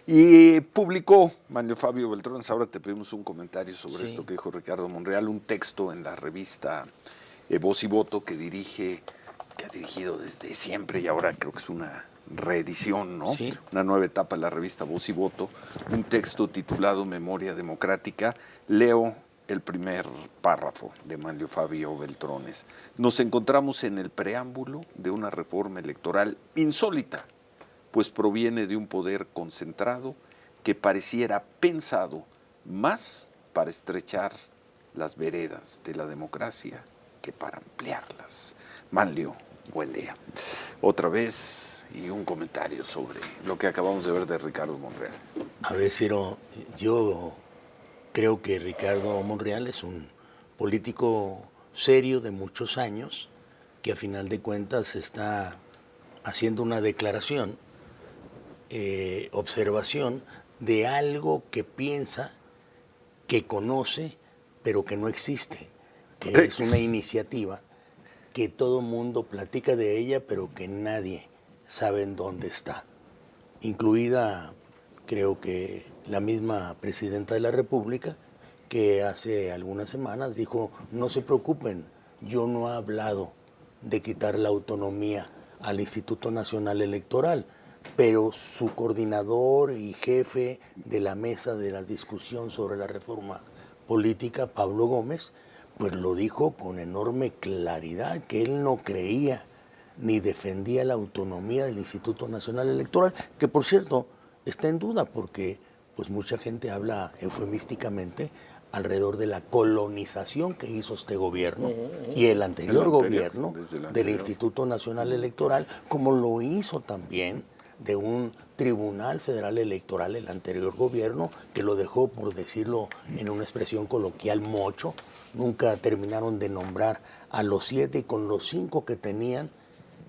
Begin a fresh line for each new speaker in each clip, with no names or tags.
Y publicó Manlio Fabio Beltrones, ahora te pedimos un comentario sobre esto que dijo Ricardo Monreal, un texto en la revista Voz y Voto que ha dirigido desde siempre y ahora creo que es una reedición, ¿no?
Sí.
Una nueva etapa de la revista Voz y Voto, un texto titulado Memoria Democrática. Leo el primer párrafo de Manlio Fabio Beltrones. Nos encontramos en el preámbulo de una reforma electoral insólita, pues proviene de un poder concentrado que pareciera pensado más para estrechar las veredas de la democracia que para ampliarlas. Manlio, buen día. Otra vez y un comentario sobre lo que acabamos de ver de Ricardo Monreal.
A ver, Ciro, yo creo que Ricardo Monreal es un político serio de muchos años que a final de cuentas está haciendo una declaración, observación de algo que piensa, que conoce, pero que no existe, que es una iniciativa que todo mundo platica de ella, pero que nadie sabe en dónde está, incluida creo que la misma presidenta de la República, que hace algunas semanas dijo, no se preocupen, yo no he hablado de quitar la autonomía al Instituto Nacional Electoral, pero su coordinador y jefe de la mesa de la discusión sobre la reforma política, Pablo Gómez, pues lo dijo con enorme claridad, que él no creía ni defendía la autonomía del Instituto Nacional Electoral, que por cierto está en duda porque pues mucha gente habla eufemísticamente alrededor de la colonización que hizo este gobierno y el anterior gobierno del Instituto Nacional Electoral, como lo hizo también de un Tribunal Federal Electoral el anterior gobierno, que lo dejó, por decirlo en una expresión coloquial, mocho. Nunca terminaron de nombrar a los 7 y con los 5 que tenían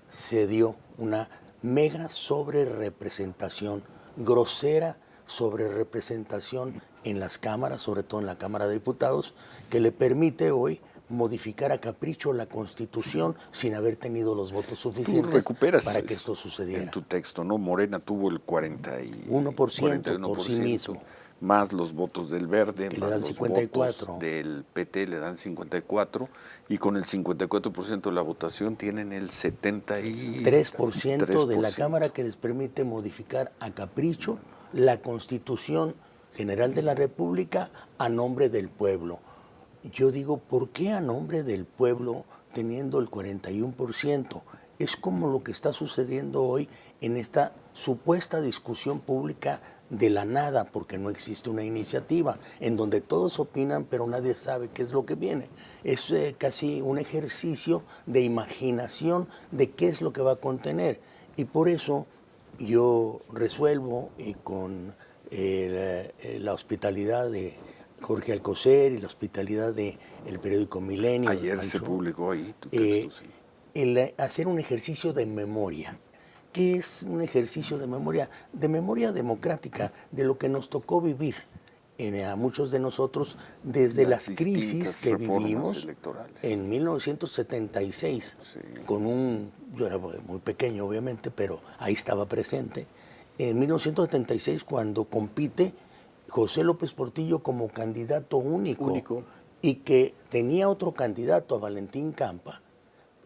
se dio una mega sobrerepresentación, grosera sobrerepresentación en las cámaras, sobre todo en la Cámara de Diputados, que le permite hoy modificar a capricho la Constitución sin haber tenido los votos suficientes para que esto sucediera.
En tu texto, ¿no? Morena tuvo el
41% por sí mismo.
Más los votos del Verde,
que
más
le dan
los
54.
votos del PT le dan 54, y con el 54% de la votación tienen el
73% de la Cámara, que les permite modificar a capricho la Constitución General de la República a nombre del pueblo. Yo digo, ¿por qué a nombre del pueblo teniendo el 41%? Es como lo que está sucediendo hoy en esta supuesta discusión pública de la nada, porque no existe una iniciativa, en donde todos opinan, pero nadie sabe qué es lo que viene. Es casi un ejercicio de imaginación de qué es lo que va a contener. Y por eso yo resuelvo, y con la hospitalidad de Jorge Alcocer y la hospitalidad del periódico Milenio.
Ayer se publicó ahí tu texto, sí.
El hacer un ejercicio de memoria. ¿Qué es un ejercicio de memoria? De memoria democrática, de lo que nos tocó vivir a muchos de nosotros desde las crisis que vivimos en 1976, sí. Yo era muy pequeño obviamente, pero ahí estaba presente. En 1976, cuando compite José López Portillo como candidato único, y que tenía otro candidato, a Valentín Campa,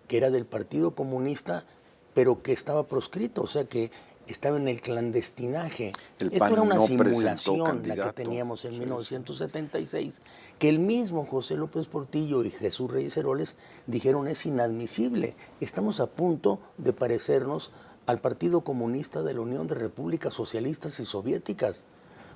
que era del Partido Comunista, pero que estaba proscrito, o sea que estaba en el clandestinaje. Esto era una simulación la que teníamos en 1976, que el mismo José López Portillo y Jesús Reyes Heroles dijeron es inadmisible, estamos a punto de parecernos al Partido Comunista de la Unión de Repúblicas Socialistas y Soviéticas.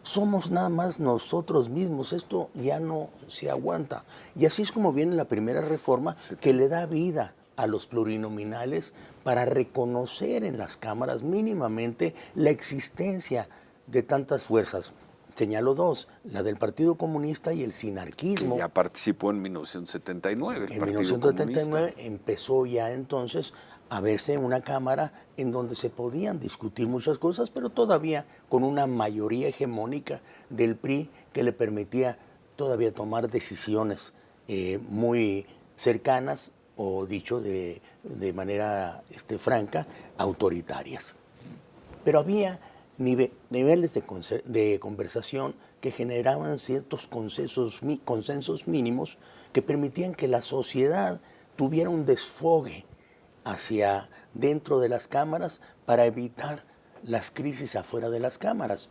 Somos nada más nosotros mismos, esto ya no se aguanta. Y así es como viene la primera reforma, que le da vida a los plurinominales para reconocer en las cámaras mínimamente la existencia de tantas fuerzas. Señalo dos, la del Partido Comunista y el sinarquismo.
Que ya participó en 1979.
En 1979 empezó ya entonces a verse en una cámara en donde se podían discutir muchas cosas, pero todavía con una mayoría hegemónica del PRI que le permitía todavía tomar decisiones muy cercanas, o dicho de manera franca, autoritarias. Pero había niveles de conversación que generaban ciertos consensos mínimos que permitían que la sociedad tuviera un desfogue hacia dentro de las cámaras para evitar las crisis afuera de las cámaras.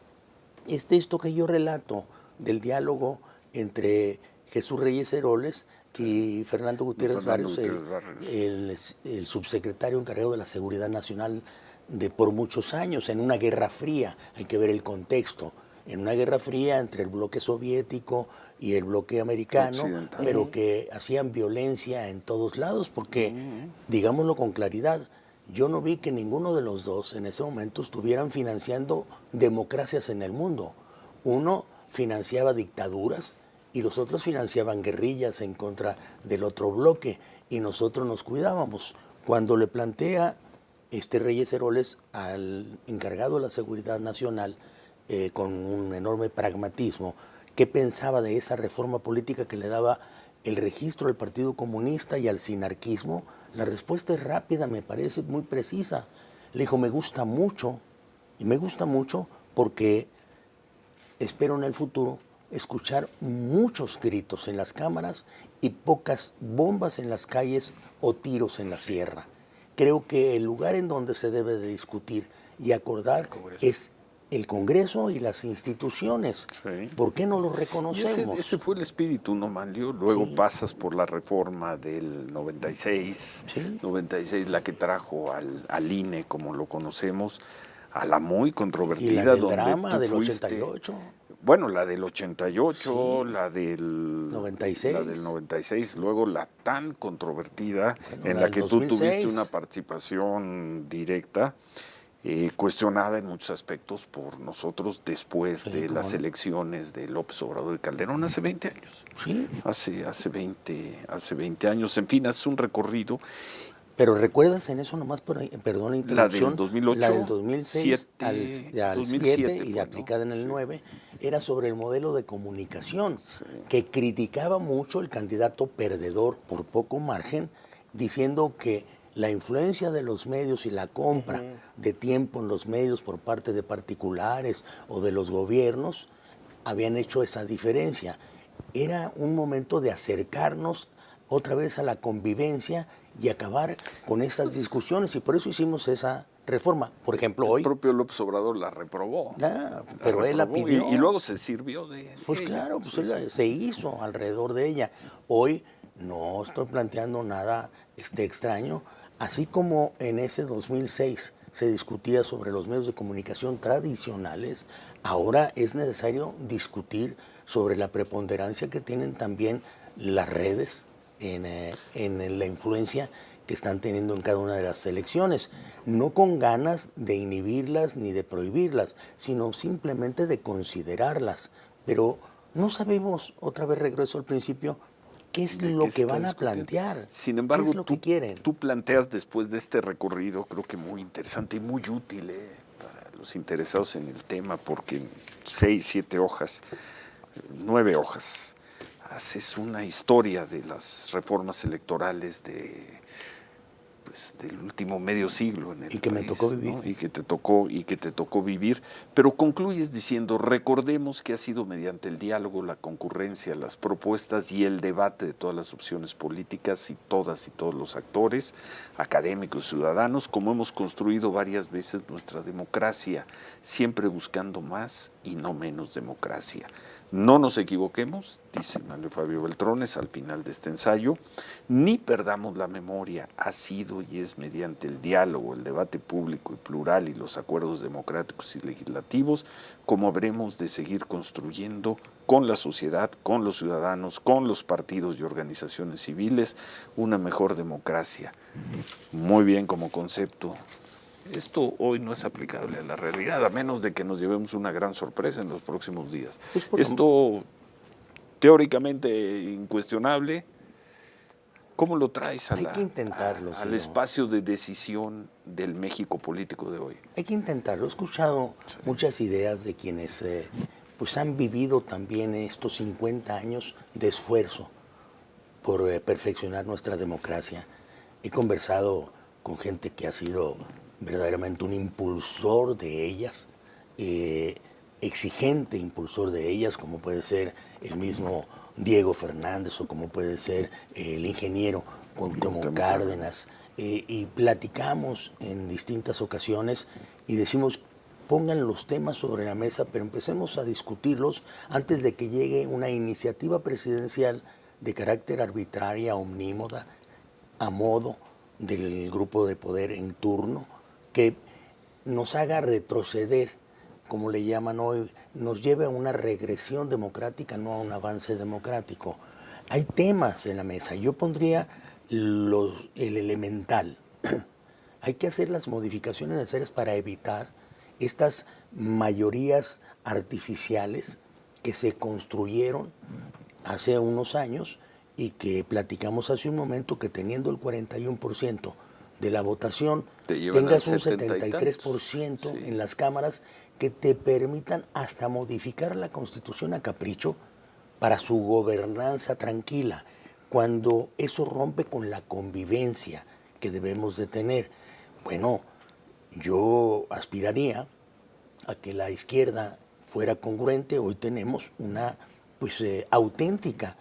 Es esto que yo relato del diálogo entre Jesús Reyes Heroles y Fernando Gutiérrez Barrios, el subsecretario encargado de la Seguridad Nacional por muchos años, en una guerra fría. Hay que ver el contexto. En una guerra fría entre el bloque soviético y el bloque americano, pero que hacían violencia en todos lados, porque, digámoslo con claridad, yo no vi que ninguno de los dos en ese momento estuvieran financiando democracias en el mundo. Uno financiaba dictaduras y los otros financiaban guerrillas en contra del otro bloque, y nosotros nos cuidábamos. Cuando le plantea Reyes Heroles al encargado de la Seguridad Nacional, con un enorme pragmatismo, qué pensaba de esa reforma política que le daba el registro al Partido Comunista y al sinarquismo, la respuesta es rápida, me parece muy precisa. Le dijo, me gusta mucho, y me gusta mucho porque espero en el futuro escuchar muchos gritos en las cámaras y pocas bombas en las calles o tiros en la sierra. Creo que el lugar en donde se debe de discutir y acordar es el Congreso y las instituciones. Sí. ¿Por qué no lo reconocemos?
Ese fue el espíritu, ¿no, Manlio? Luego pasas por la reforma del 96, 96, la que trajo al INE, como lo conocemos, a la muy controvertida.
¿Y la del drama del 88?
Bueno, la del 88, la del
96.
La del 96, luego la tan controvertida, en la que 2006. Tú tuviste una participación directa, cuestionada en muchos aspectos por nosotros después de las elecciones de López Obrador y Calderón hace 20 años.
Sí.
Hace 20 años, en fin, hace un recorrido.
Pero recuerdas en eso nomás, perdón la interrupción,
la del 2008,
la del 2006 al 2007 y aplicada en el 9, era sobre el modelo de comunicación, que criticaba mucho el candidato perdedor por poco margen, diciendo que la influencia de los medios y la compra de tiempo en los medios por parte de particulares o de los gobiernos habían hecho esa diferencia. Era un momento de acercarnos otra vez a la convivencia y acabar con esas discusiones, y por eso hicimos esa reforma. Por ejemplo, hoy...
El propio López Obrador la reprobó.
Pero él la pidió.
Y luego se sirvió de
Pues ella. Claro, pues se hizo alrededor de ella. Hoy no estoy planteando nada extraño. Así como en ese 2006 se discutía sobre los medios de comunicación tradicionales, ahora es necesario discutir sobre la preponderancia que tienen también las redes en la influencia que están teniendo en cada una de las elecciones, no con ganas de inhibirlas ni de prohibirlas, sino simplemente de considerarlas. Pero no sabemos, otra vez regreso al principio, ¿qué es lo que van a plantear?
Sin embargo,
¿qué es lo que quieren?
Tú planteas después de este recorrido, creo que muy interesante y muy útil para los interesados en el tema, porque en 6, 7 hojas, 9 hojas, haces una historia de las reformas electorales del último medio siglo en el
y que
país,
me tocó vivir,
¿no? y que te tocó vivir, pero concluyes diciendo, recordemos que ha sido mediante el diálogo, la concurrencia, las propuestas y el debate de todas las opciones políticas y todos los actores, académicos, ciudadanos, como hemos construido varias veces nuestra democracia, siempre buscando más y no menos democracia. No nos equivoquemos, dice Manlio Fabio Beltrones al final de este ensayo, ni perdamos la memoria, ha sido y es mediante el diálogo, el debate público y plural y los acuerdos democráticos y legislativos como habremos de seguir construyendo con la sociedad, con los ciudadanos, con los partidos y organizaciones civiles, una mejor democracia. Muy bien como concepto. Esto hoy no es aplicable a la realidad, a menos de que nos llevemos una gran sorpresa en los próximos días. Esto, teóricamente incuestionable, ¿cómo lo traes
Hay que intentarlo,
al espacio de decisión del México político de hoy?
Hay que intentarlo. He escuchado muchas ideas de quienes pues han vivido también estos 50 años de esfuerzo por perfeccionar nuestra democracia. He conversado con gente que ha sido verdaderamente un impulsor de ellas, exigente impulsor de ellas, como puede ser el mismo Diego Fernández o como puede ser el ingeniero Cuauhtémoc Cárdenas, y platicamos en distintas ocasiones y decimos, pongan los temas sobre la mesa, pero empecemos a discutirlos antes de que llegue una iniciativa presidencial de carácter arbitraria, omnímoda, a modo del grupo de poder en turno, que nos haga retroceder, como le llaman hoy, nos lleve a una regresión democrática, no a un avance democrático. Hay temas en la mesa. Yo pondría el elemental. Hay que hacer las modificaciones necesarias para evitar estas mayorías artificiales que se construyeron hace unos años y que platicamos hace un momento, que teniendo el 41% de la votación, tengas un 73% en las cámaras que te permitan hasta modificar la Constitución a capricho para su gobernanza tranquila, cuando eso rompe con la convivencia que debemos de tener. Bueno, yo aspiraría a que la izquierda fuera congruente. Hoy tenemos una auténtica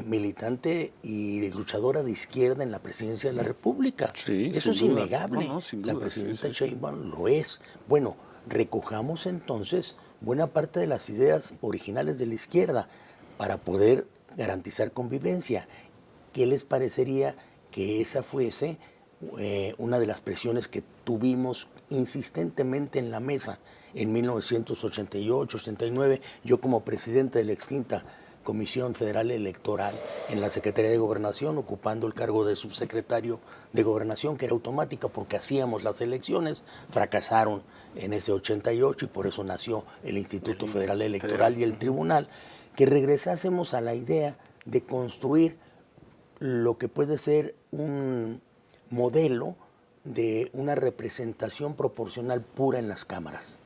militante y luchadora de izquierda en la presidencia de la República.
Sí,
eso es
duda.
innegable.
No, sin
la
duda,
presidenta Sheinbaum lo es. Bueno, recojamos entonces buena parte de las ideas originales de la izquierda para poder garantizar convivencia. ¿Qué les parecería que esa fuese una de las presiones que tuvimos insistentemente en la mesa en 1988-89, yo como presidente de la extinta Comisión Federal Electoral en la Secretaría de Gobernación, ocupando el cargo de subsecretario de Gobernación, que era automática porque hacíamos las elecciones, fracasaron en ese 88 y por eso nació el Instituto Federal Electoral y el Tribunal, que regresásemos a la idea de construir lo que puede ser un modelo de una representación proporcional pura en las cámaras.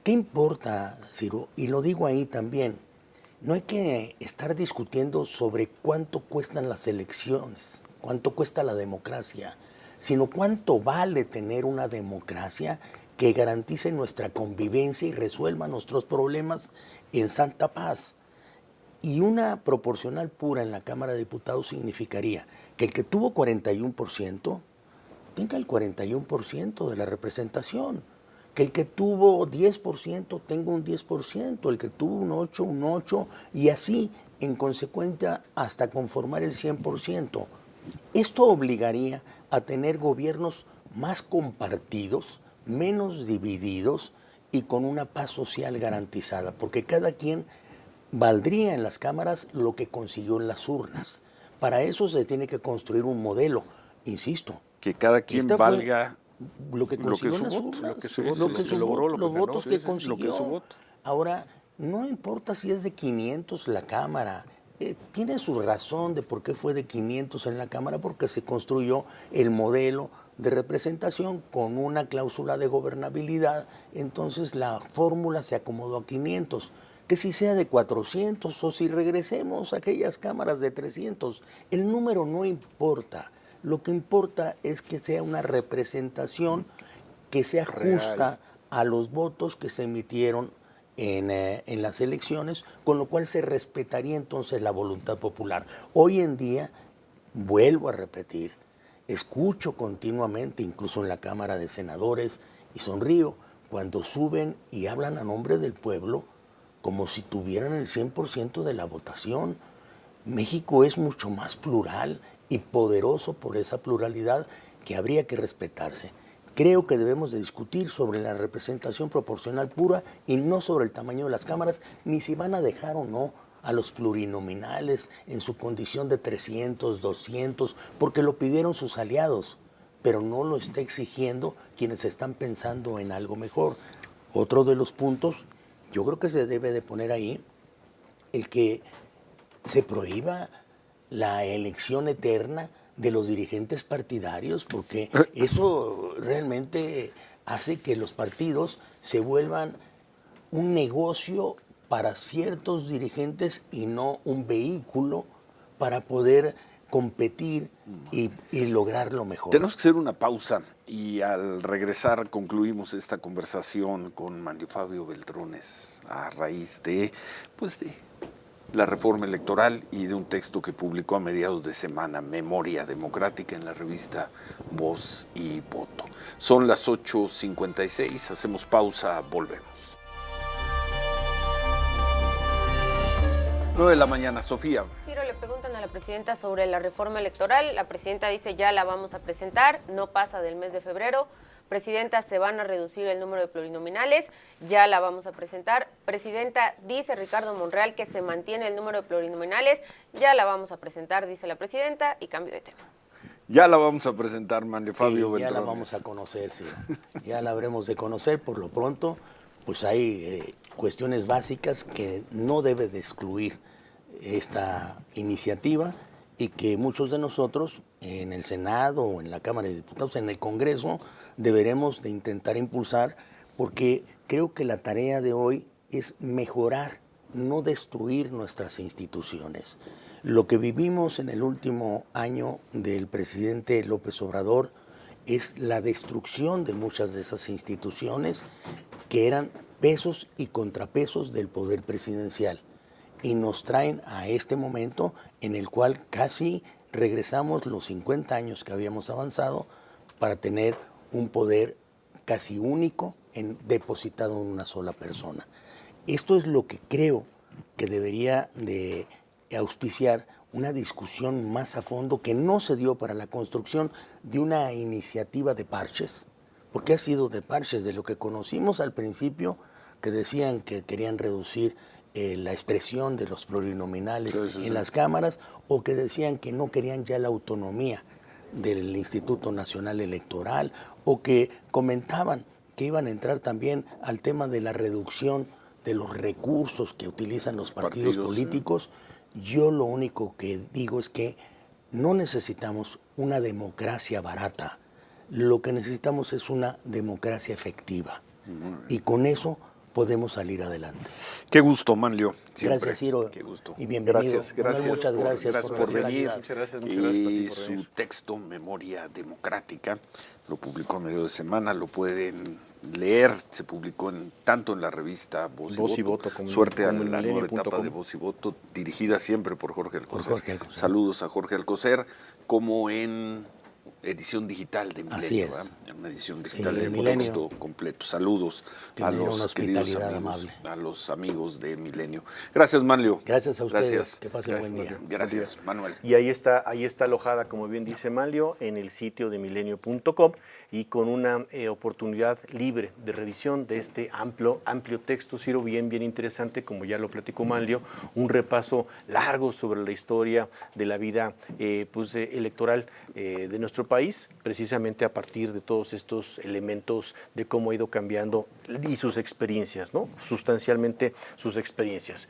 ¿Qué importa, Ciro? Y lo digo ahí también, no hay que estar discutiendo sobre cuánto cuestan las elecciones, cuánto cuesta la democracia, sino cuánto vale tener una democracia que garantice nuestra convivencia y resuelva nuestros problemas en santa paz. Y una proporcional pura en la Cámara de Diputados significaría que el que tuvo 41% tenga el 41% de la representación, que el que tuvo 10% tenga un 10%, el que tuvo un 8%, y así, en consecuencia, hasta conformar el 100%. Esto obligaría a tener gobiernos más compartidos, menos divididos y con una paz social garantizada, porque cada quien valdría en las cámaras lo que consiguió en las urnas. Para eso se tiene que construir un modelo, insisto.
Que cada quien valga
lo que consiguió en las urnas, los votos que consiguió. Ahora, no importa si es de 500 la Cámara, tiene su razón de por qué fue de 500 en la Cámara, porque se construyó el modelo de representación con una cláusula de gobernabilidad, entonces la fórmula se acomodó a 500. Que si sea de 400 o si regresemos a aquellas cámaras de 300, el número no importa. Lo que importa es que sea una representación que sea justa a los votos que se emitieron en las elecciones, con lo cual se respetaría entonces la voluntad popular. Hoy en día, vuelvo a repetir, escucho continuamente, incluso en la Cámara de Senadores, y sonrío cuando suben y hablan a nombre del pueblo, como si tuvieran el 100% de la votación. México es mucho más plural y poderoso por esa pluralidad que habría que respetarse. Creo que debemos de discutir sobre la representación proporcional pura y no sobre el tamaño de las cámaras, ni si van a dejar o no a los plurinominales en su condición de 300, 200, porque lo pidieron sus aliados, pero no lo está exigiendo quienes están pensando en algo mejor. Otro de los puntos, yo creo que se debe de poner ahí el que se prohíba la elección eterna de los dirigentes partidarios, porque eso realmente hace que los partidos se vuelvan un negocio para ciertos dirigentes y no un vehículo para poder competir y lograr lo mejor.
Tenemos que hacer una pausa. Y al regresar concluimos esta conversación con Manlio Fabio Beltrones a raíz de la reforma electoral y de un texto que publicó a mediados de semana, Memoria Democrática, en la revista Voz y Voto. Son las 8:56, hacemos pausa, volvemos. 9 de la mañana, Sofía.
Ciro, le preguntan a la presidenta sobre la reforma electoral. La presidenta dice ya la vamos a presentar, no pasa del mes de febrero. Presidenta, se van a reducir el número de plurinominales, ya la vamos a presentar. Presidenta, dice Ricardo Monreal que se mantiene el número de plurinominales, ya la vamos a presentar, dice la presidenta, y cambio de tema.
Ya la vamos a presentar, Manlio Fabio Beltrones.
Ya la vamos a conocer, sí. Ya la habremos de conocer. Por lo pronto, pues hay cuestiones básicas que no debe de excluir esta iniciativa y que muchos de nosotros en el Senado o en la Cámara de Diputados, en el Congreso, deberemos de intentar impulsar, porque creo que la tarea de hoy es mejorar, no destruir nuestras instituciones. Lo que vivimos en el último año del presidente López Obrador es la destrucción de muchas de esas instituciones que eran pesos y contrapesos del poder presidencial. Y nos traen a este momento en el cual casi regresamos los 50 años que habíamos avanzado para tener un poder casi único depositado en una sola persona. Esto es lo que creo que debería de auspiciar una discusión más a fondo que no se dio para la construcción de una iniciativa de parches, porque ha sido de parches, de lo que conocimos al principio, que decían que querían reducir la expresión de los plurinominales en las cámaras, o que decían que no querían ya la autonomía del Instituto Nacional Electoral, o que comentaban que iban a entrar también al tema de la reducción de los recursos que utilizan los partidos políticos. Yo lo único que digo es que no necesitamos una democracia barata, lo que necesitamos es una democracia efectiva, y con eso podemos salir adelante.
Qué gusto, Manlio.
Gracias, Ciro.
Qué gusto.
Y bienvenido.
Gracias.
Muchas gracias
por venir.
Muchas gracias
Y
por
su
venir.
texto, Memoria Democrática, lo publicó a mediados de semana, lo pueden leer, se publicó tanto en la revista Voz y Voto,
como
Suerte a
como en
la nueva
milenio.com.
etapa de Voz y Voto, dirigida siempre por Jorge Alcocer.
Jorge Alcocer.
Saludos a Jorge Alcocer, como en edición digital de Milenio.
Así es.
¿verdad? En una edición digital de
Milenio.
texto completo. Saludos
Que
a
me diera
los
una
queridos
hospitalidad
amigos,
amable.
a los amigos de Milenio. Gracias, Manlio.
Gracias a ustedes.
Gracias.
Que pasen buen día.
Gracias, Manuel.
Y ahí está alojada, como bien dice Manlio, en el sitio de milenio.com y con una oportunidad libre de revisión de este amplio texto, Ciro, bien interesante, como ya lo platicó Manlio, un repaso largo sobre la historia de la vida electoral de nuestro país, precisamente a partir de todos estos elementos de cómo ha ido cambiando y sus experiencias, ¿no? Sustancialmente sus experiencias.